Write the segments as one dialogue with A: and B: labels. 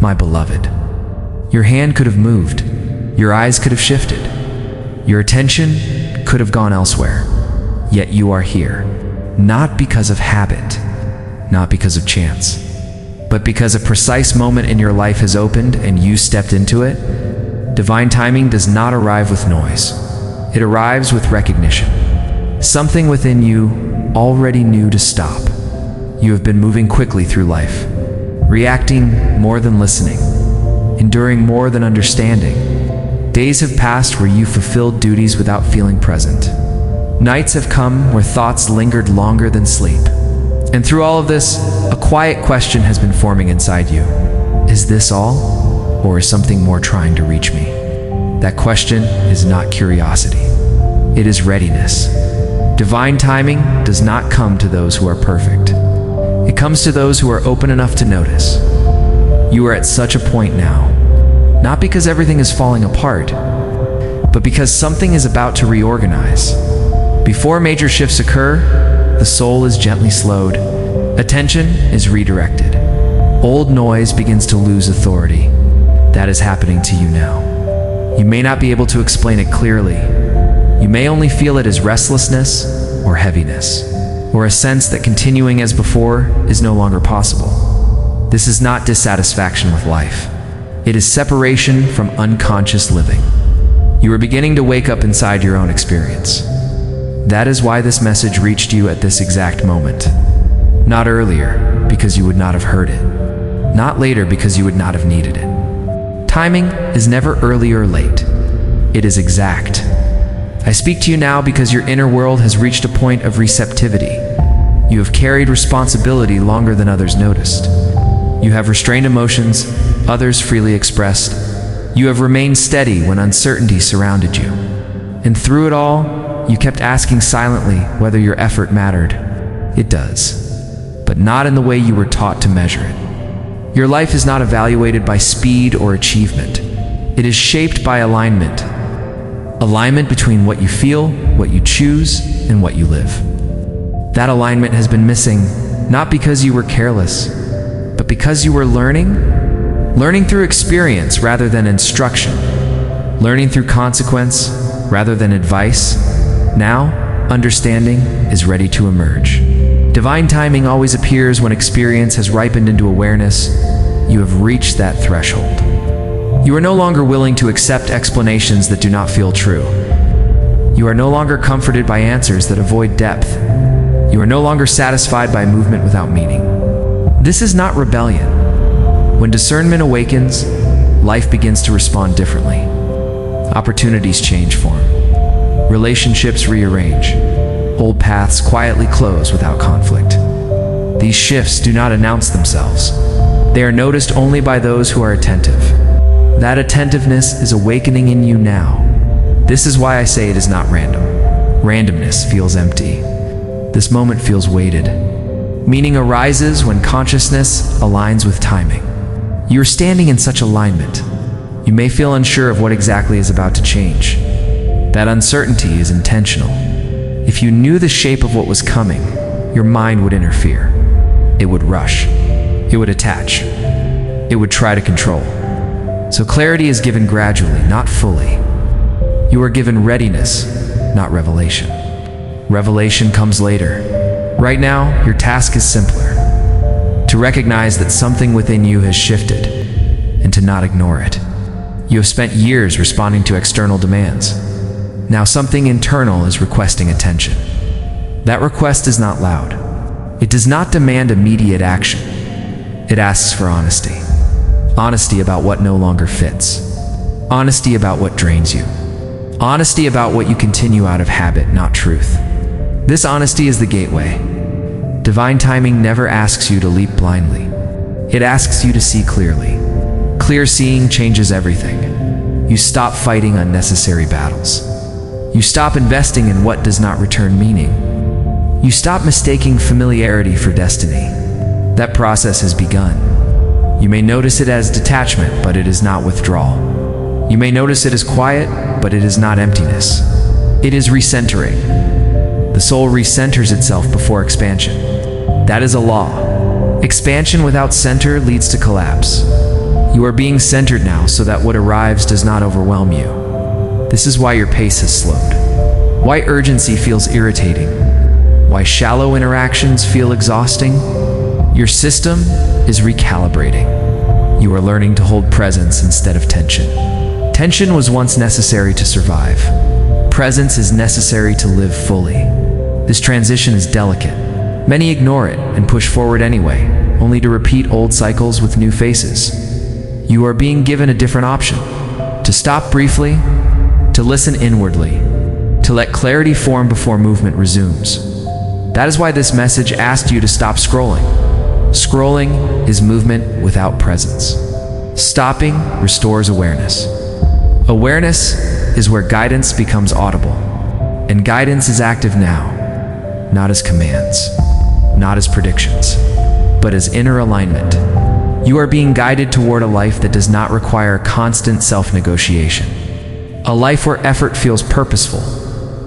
A: my beloved. Your hand could have moved, your eyes could have shifted, your attention could have gone elsewhere, yet you are here, not because of habit, not because of chance, but because a precise moment in your life has opened and you stepped into it. Divine timing does not arrive with noise. It arrives with recognition. Something within you already knew to stop. You have been moving quickly through life, reacting more than listening, enduring more than understanding. Days have passed where you fulfilled duties without feeling present. Nights have come where thoughts lingered longer than sleep. And through all of this, a quiet question has been forming inside you. Is this all? Or is something more trying to reach me? That question is not curiosity. It is readiness. Divine timing does not come to those who are perfect. It comes to those who are open enough to notice. You are at such a point now, not because everything is falling apart, but because something is about to reorganize. Before major shifts occur, the soul is gently slowed. Attention is redirected. Old noise begins to lose authority. That is happening to you now. You may not be able to explain it clearly. You may only feel it as restlessness or heaviness, or a sense that continuing as before is no longer possible. This is not dissatisfaction with life. It is separation from unconscious living. You are beginning to wake up inside your own experience. That is why this message reached you at this exact moment. Not earlier, because you would not have heard it. Not later, because you would not have needed it. Timing is never early or late. It is exact. I speak to you now because your inner world has reached a point of receptivity. You have carried responsibility longer than others noticed. You have restrained emotions others freely expressed. You have remained steady when uncertainty surrounded you. And through it all, you kept asking silently whether your effort mattered. It does, but not in the way you were taught to measure it. Your life is not evaluated by speed or achievement. It is shaped by alignment. Alignment between what you feel, what you choose, and what you live. That alignment has been missing, not because you were careless, but because you were learning through experience rather than instruction, learning through consequence rather than advice. Now, understanding is ready to emerge. Divine timing always appears when experience has ripened into awareness. You have reached that threshold. You are no longer willing to accept explanations that do not feel true. You are no longer comforted by answers that avoid depth. You are no longer satisfied by movement without meaning. This is not rebellion. When discernment awakens, life begins to respond differently. Opportunities change form. Relationships rearrange. Old paths quietly close without conflict. These shifts do not announce themselves. They are noticed only by those who are attentive. That attentiveness is awakening in you now. This is why I say it is not random. Randomness feels empty. This moment feels weighted. Meaning arises when consciousness aligns with timing. You are standing in such alignment. You may feel unsure of what exactly is about to change. That uncertainty is intentional. If you knew the shape of what was coming, your mind would interfere. It would rush. It would attach. It would try to control. So clarity is given gradually, not fully. You are given readiness, not revelation. Revelation comes later. Right now, your task is simpler. To recognize that something within you has shifted, and to not ignore it. You have spent years responding to external demands. Now something internal is requesting attention. That request is not loud. It does not demand immediate action. It asks for honesty. Honesty about what no longer fits. Honesty about what drains you. Honesty about what you continue out of habit, not truth. This honesty is the gateway. Divine timing never asks you to leap blindly. It asks you to see clearly. Clear seeing changes everything. You stop fighting unnecessary battles. You stop investing in what does not return meaning. You stop mistaking familiarity for destiny. That process has begun. You may notice it as detachment, but it is not withdrawal. You may notice it as quiet, but it is not emptiness. It is recentering. The soul recenters itself before expansion. That is a law. Expansion without center leads to collapse. You are being centered now so that what arrives does not overwhelm you. This is why your pace has slowed. Why urgency feels irritating. Why shallow interactions feel exhausting. Your system is recalibrating. You are learning to hold presence instead of tension. Tension was once necessary to survive. Presence is necessary to live fully. This transition is delicate. Many ignore it and push forward anyway, only to repeat old cycles with new faces. You are being given a different option: to stop briefly, to listen inwardly, to let clarity form before movement resumes. That is why this message asked you to stop scrolling. Scrolling is movement without presence. Stopping restores awareness. Awareness is where guidance becomes audible. And guidance is active now, not as commands, not as predictions, but as inner alignment. You are being guided toward a life that does not require constant self-negotiation. A life where effort feels purposeful,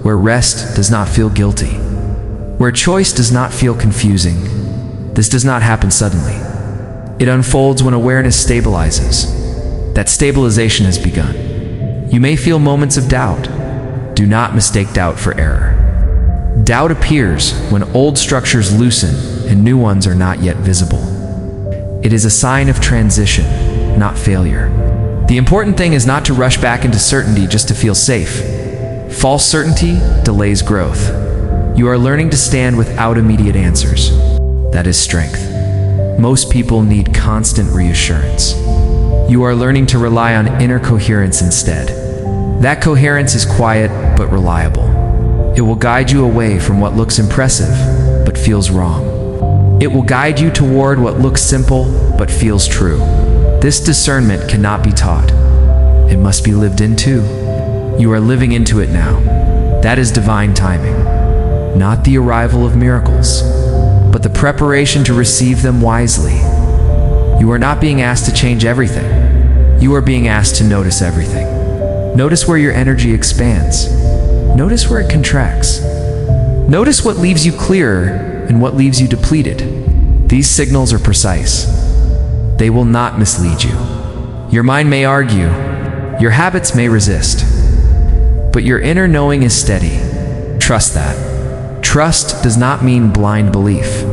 A: where rest does not feel guilty, where choice does not feel confusing. This does not happen suddenly. It unfolds when awareness stabilizes. That stabilization has begun. You may feel moments of doubt. Do not mistake doubt for error. Doubt appears when old structures loosen and new ones are not yet visible. It is a sign of transition, not failure. The important thing is not to rush back into certainty just to feel safe. False certainty delays growth. You are learning to stand without immediate answers. That is strength. Most people need constant reassurance. You are learning to rely on inner coherence instead. That coherence is quiet but reliable. It will guide you away from what looks impressive but feels wrong. It will guide you toward what looks simple but feels true. This discernment cannot be taught. It must be lived into. You are living into it now. That is divine timing. Not the arrival of miracles, but the preparation to receive them wisely. You are not being asked to change everything. You are being asked to notice everything. Notice where your energy expands. Notice where it contracts. Notice what leaves you clearer and what leaves you depleted. These signals are precise. They will not mislead you. Your mind may argue. Your habits may resist. But your inner knowing is steady. Trust that. Trust does not mean blind belief.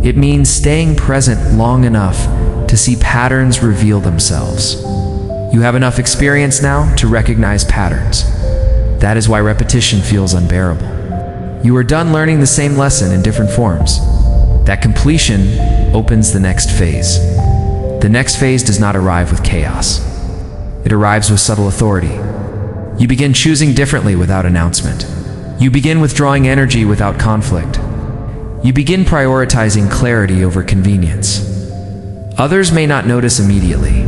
A: It means staying present long enough to see patterns reveal themselves. You have enough experience now to recognize patterns. That is why repetition feels unbearable. You are done learning the same lesson in different forms. That completion opens the next phase. The next phase does not arrive with chaos. It arrives with subtle authority. You begin choosing differently without announcement. You begin withdrawing energy without conflict. You begin prioritizing clarity over convenience. Others may not notice immediately.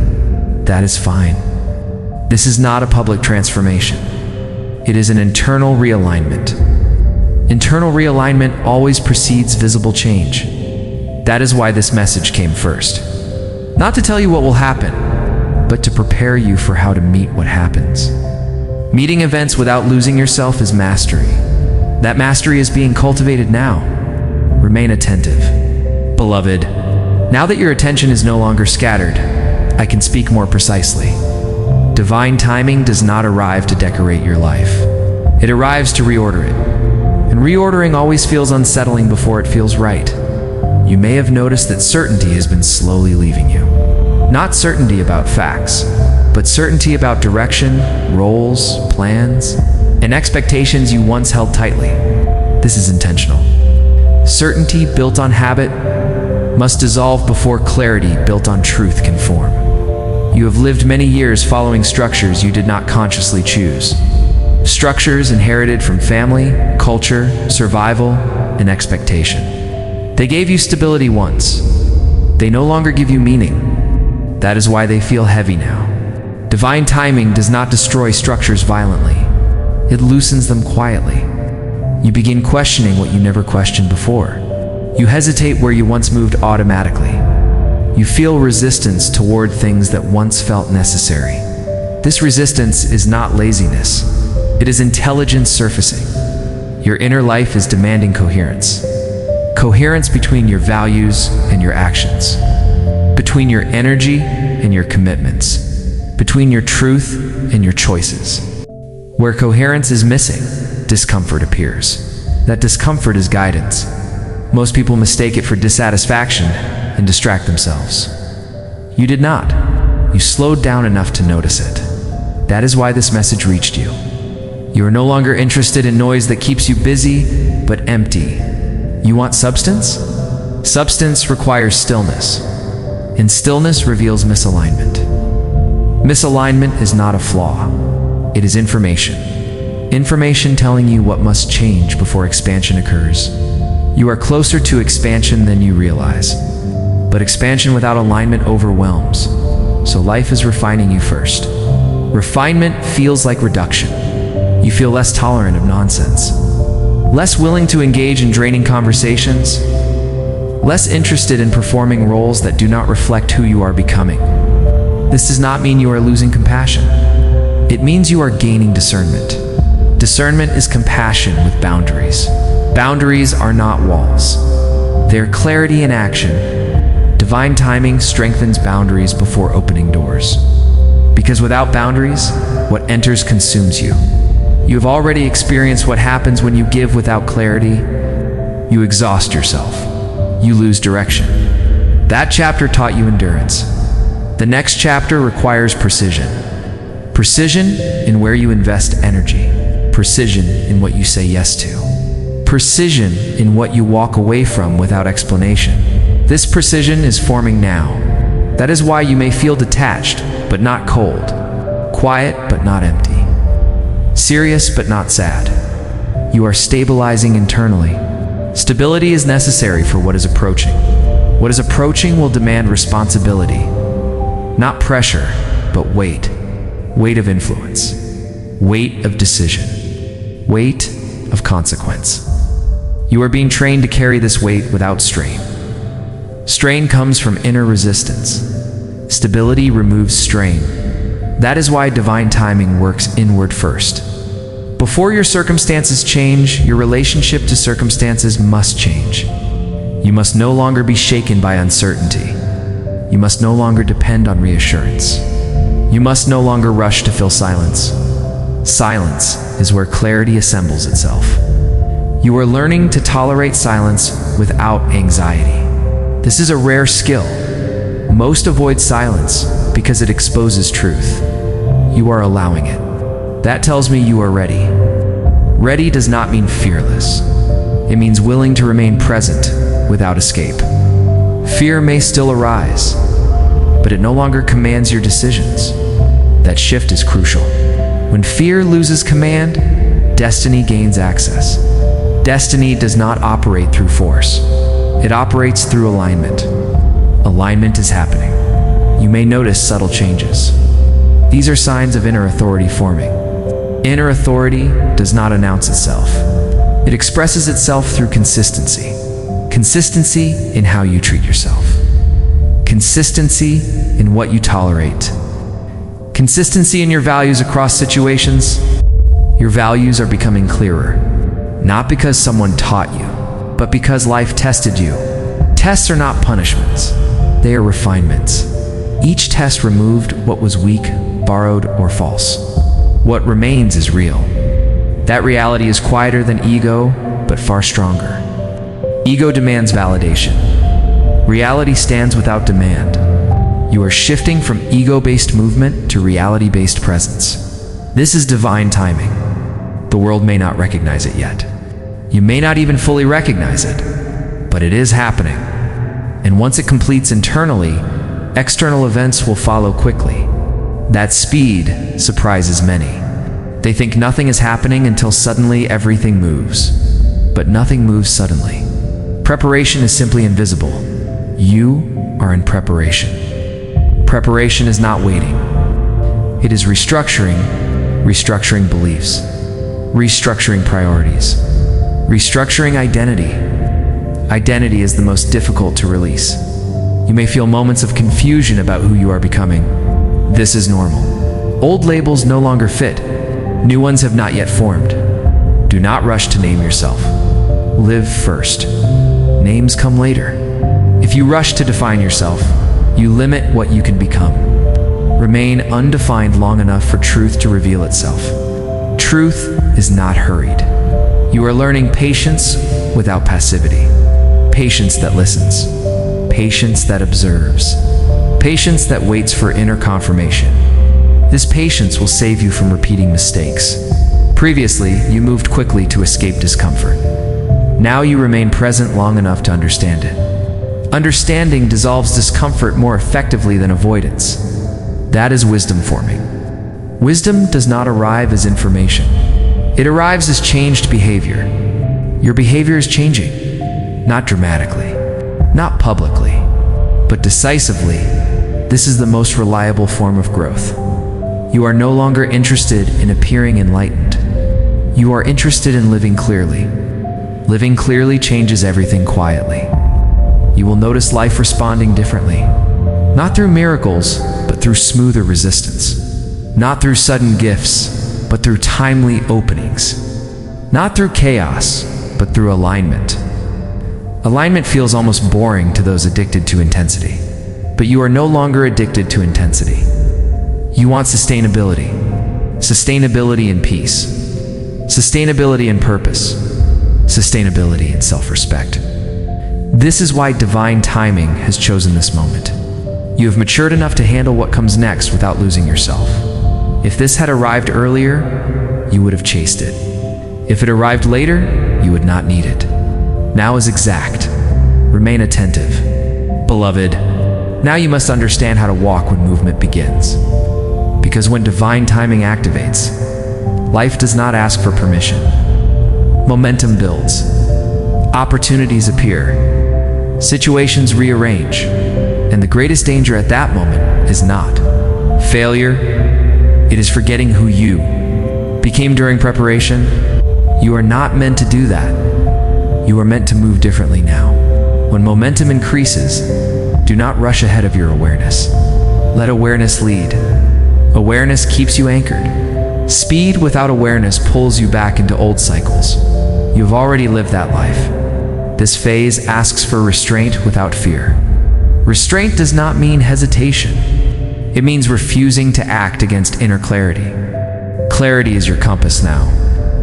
A: That is fine. This is not a public transformation. It is an internal realignment. Internal realignment always precedes visible change. That is why this message came first. Not to tell you what will happen, but to prepare you for how to meet what happens. Meeting events without losing yourself is mastery. That mastery is being cultivated now. Remain attentive. Beloved, now that your attention is no longer scattered, I can speak more precisely. Divine timing does not arrive to decorate your life. It arrives to reorder it. And reordering always feels unsettling before it feels right. You may have noticed that certainty has been slowly leaving you. Not certainty about facts, but certainty about direction, roles, plans, and expectations you once held tightly. This is intentional. Certainty built on habit must dissolve before clarity built on truth can form. You have lived many years following structures you did not consciously choose. Structures inherited from family, culture, survival, and expectation. They gave you stability once. They no longer give you meaning. That is why they feel heavy now. Divine timing does not destroy structures violently. It loosens them quietly. You begin questioning what you never questioned before. You hesitate where you once moved automatically. You feel resistance toward things that once felt necessary. This resistance is not laziness. It is intelligence surfacing. Your inner life is demanding coherence. Coherence between your values and your actions. between your energy and your commitments, between your truth and your choices. Where coherence is missing, discomfort appears. That discomfort is guidance. Most people mistake it for dissatisfaction and distract themselves. You did not. You slowed down enough to notice it. That is why this message reached you. You are no longer interested in noise that keeps you busy, but empty. You want substance? Substance requires stillness, and stillness reveals misalignment. Misalignment is not a flaw. It is information. Information telling you what must change before expansion occurs. You are closer to expansion than you realize. But expansion without alignment overwhelms. So life is refining you first. Refinement feels like reduction. You feel less tolerant of nonsense, less willing to engage in draining conversations, less interested in performing roles that do not reflect who you are becoming. This does not mean you are losing compassion. It means you are gaining discernment. Discernment is compassion with boundaries. Boundaries are not walls. They are clarity in action. Divine timing strengthens boundaries before opening doors. Because without boundaries, what enters consumes you. You have already experienced what happens when you give without clarity. You exhaust yourself. You lose direction. That chapter taught you endurance. The next chapter requires precision. Precision in where you invest energy. Precision in what you say yes to. Precision in what you walk away from without explanation. This precision is forming now. That is why you may feel detached, but not cold. Quiet, but not empty. Serious, but not sad. You are stabilizing internally. Stability is necessary for what is approaching. What is approaching will demand responsibility. Not pressure, but weight. Weight of influence. Weight of decision. Weight of consequence. You are being trained to carry this weight without strain. Strain comes from inner resistance. Stability removes strain. That is why divine timing works inward first. Before your circumstances change, your relationship to circumstances must change. You must no longer be shaken by uncertainty. You must no longer depend on reassurance. You must no longer rush to fill silence. Silence is where clarity assembles itself. You are learning to tolerate silence without anxiety. This is a rare skill. Most avoid silence because it exposes truth. You are allowing it. That tells me you are ready. Ready does not mean fearless. It means willing to remain present without escape. Fear may still arise, but it no longer commands your decisions. That shift is crucial. When fear loses command, destiny gains access. Destiny does not operate through force. It operates through alignment. Alignment is happening. You may notice subtle changes. These are signs of inner authority forming. Inner authority does not announce itself. It expresses itself through consistency. Consistency in how you treat yourself. Consistency in what you tolerate. Consistency in your values across situations. Your values are becoming clearer, not because someone taught you, but because life tested you. Tests are not punishments. They are refinements. Each test removed what was weak, borrowed, or false. What remains is real. That reality is quieter than ego, but far stronger. Ego demands validation. Reality stands without demand. You are shifting from ego-based movement to reality-based presence. This is divine timing. The world may not recognize it yet. You may not even fully recognize it, but it is happening. And once it completes internally, external events will follow quickly. That speed surprises many. They think nothing is happening until suddenly everything moves. But nothing moves suddenly. Preparation is simply invisible. You are in preparation. Preparation is not waiting. It is restructuring beliefs, restructuring priorities, restructuring identity. Identity is the most difficult to release. You may feel moments of confusion about who you are becoming. This is normal. Old labels no longer fit. New ones have not yet formed. Do not rush to name yourself. Live first. Names come later. If you rush to define yourself, You limit what you can become. Remain undefined long enough for truth to reveal itself. Truth is not hurried. You are learning patience without passivity. Patience that listens. Patience that observes. Patience that waits for inner confirmation. This patience will save you from repeating mistakes. Previously, you moved quickly to escape discomfort. Now you remain present long enough to understand it. Understanding dissolves discomfort more effectively than avoidance. That is wisdom forming. Wisdom does not arrive as information. It arrives as changed behavior. Your behavior is changing, not dramatically, not publicly, but decisively. This is the most reliable form of growth. You are no longer interested in appearing enlightened. You are interested in living clearly. Living clearly changes everything quietly. You will notice life responding differently, not through miracles, but through smoother resistance. Not through sudden gifts, but through timely openings. Not through chaos, but through alignment. Alignment feels almost boring to those addicted to intensity. But you are no longer addicted to intensity. You want sustainability. Sustainability in peace. Sustainability in purpose. Sustainability in self-respect. This is why divine timing has chosen this moment. You have matured enough to handle what comes next without losing yourself. If this had arrived earlier, you would have chased it. If it arrived later, you would not need it. Now is exact. Remain attentive. Beloved, now you must understand how to walk when movement begins. Because when divine timing activates, life does not ask for permission. Momentum builds. Opportunities appear. Situations rearrange. And the greatest danger at that moment is not failure. It is forgetting who you became during preparation. You are not meant to do that. You are meant to move differently now. When momentum increases, do not rush ahead of your awareness. Let awareness lead. Awareness keeps you anchored. Speed without awareness pulls you back into old cycles. You've already lived that life. This phase asks for restraint without fear. Restraint does not mean hesitation. It means refusing to act against inner clarity. Clarity is your compass now.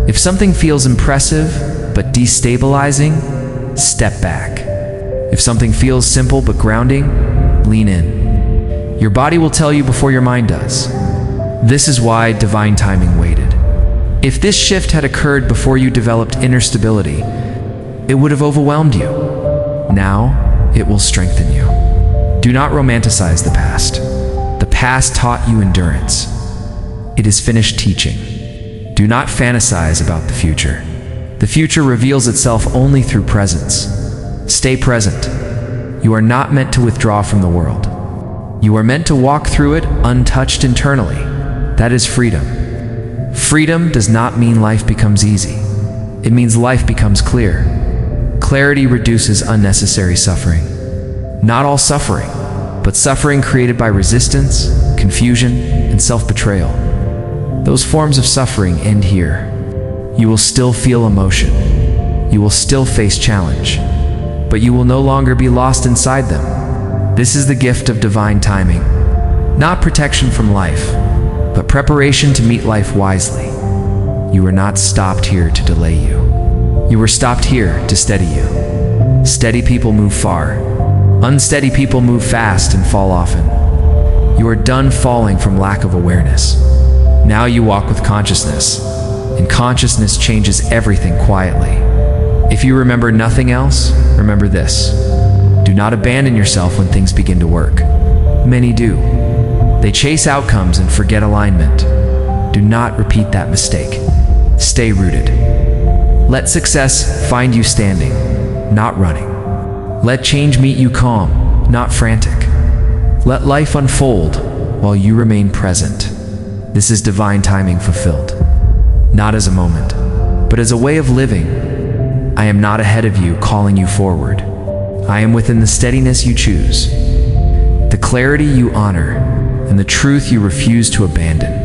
A: If something feels impressive but destabilizing, step back. If something feels simple but grounding, lean in. Your body will tell you before your mind does. This is why divine timing waited. If this shift had occurred before you developed inner stability, it would have overwhelmed you. Now, it will strengthen you. Do not romanticize the past. The past taught you endurance. It is finished teaching. Do not fantasize about the future. The future reveals itself only through presence. Stay present. You are not meant to withdraw from the world. You are meant to walk through it untouched internally. That is freedom. Freedom does not mean life becomes easy. It means life becomes clear. Clarity reduces unnecessary suffering. Not all suffering, but suffering created by resistance, confusion, and self-betrayal. Those forms of suffering end here. You will still feel emotion. You will still face challenge. But you will no longer be lost inside them. This is the gift of divine timing. Not protection from life, but preparation to meet life wisely. You were not stopped here to delay you. You were stopped here to steady you. Steady people move far. Unsteady people move fast and fall often. You are done falling from lack of awareness. Now you walk with consciousness, and consciousness changes everything quietly. If you remember nothing else, remember this. Do not abandon yourself when things begin to work. Many do. They chase outcomes and forget alignment. Do not repeat that mistake. Stay rooted. Let success find you standing, not running. Let change meet you calm, not frantic. Let life unfold while you remain present. This is divine timing fulfilled. Not as a moment, but as a way of living. I am not ahead of you, calling you forward. I am within the steadiness you choose, the clarity you honor, and the truth you refuse to abandon.